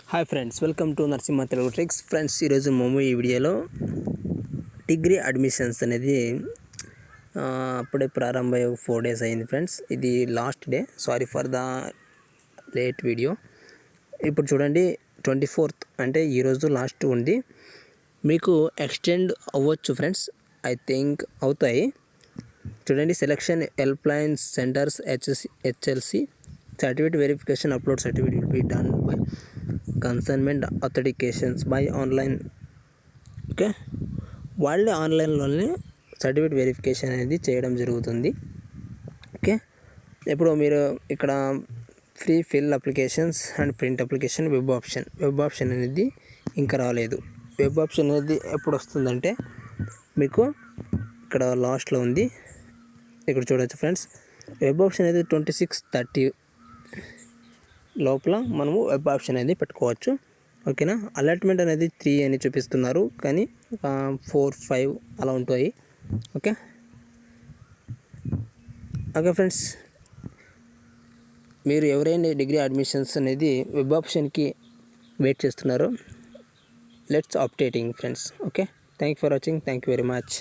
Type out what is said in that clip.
Hi friends, welcome to Narasimha Telugu tricks. Friends, ఈరోజు మేము ఈ వీడియోలో డిగ్రీ అడ్మిషన్స్ అనేది అప్పుడే ప్రారంభమై 4 days అయింది ఫ్రెండ్స్. ఇది last day, sorry for the late video. ఇప్పుడు చూడండి, 24th అంటే ఈరోజు లాస్ట్ ఉంది. మీకు ఎక్స్టెండ్ అవ్వచ్చు ఫ్రెండ్స్, ఐ థింక్ అవుతాయి. చూడండి, selection help line centres HLC certificate verification upload certificate will be done by concernment authentications by online. Okay, వాళ్ళే ఆన్లైన్లోనే సర్టిఫికేట్ వెరిఫికేషన్ అనేది చేయడం జరుగుతుంది. ఓకే, ఇప్పుడు మీరు ఇక్కడ free fill applications and print application web option అనేది ఇంకా రాలేదు. వెబ్ ఆప్షన్ అనేది ఎప్పుడు వస్తుందంటే మీకు ఇక్కడ లాస్ట్లో ఉంది, ఇక్కడ చూడవచ్చు ఫ్రెండ్స్. వెబ్ ఆప్షన్ అనేది 26-30 లోపల మనము వెబ్ ఆప్షన్ అనేది పెట్టుకోవచ్చు. ఓకేనా, అలాట్మెంట్ అనేది 3 అని చూపిస్తున్నారు, కానీ 4-5 అలా ఉంటాయి. ఓకే ఫ్రెండ్స్, మీరు ఎవరైనా డిగ్రీ అడ్మిషన్స్ అనేది వెబ్ ఆప్షన్కి వెయిట్ చేస్తున్నారు, let's updating friends. Okay, thank you for watching, thank you very much.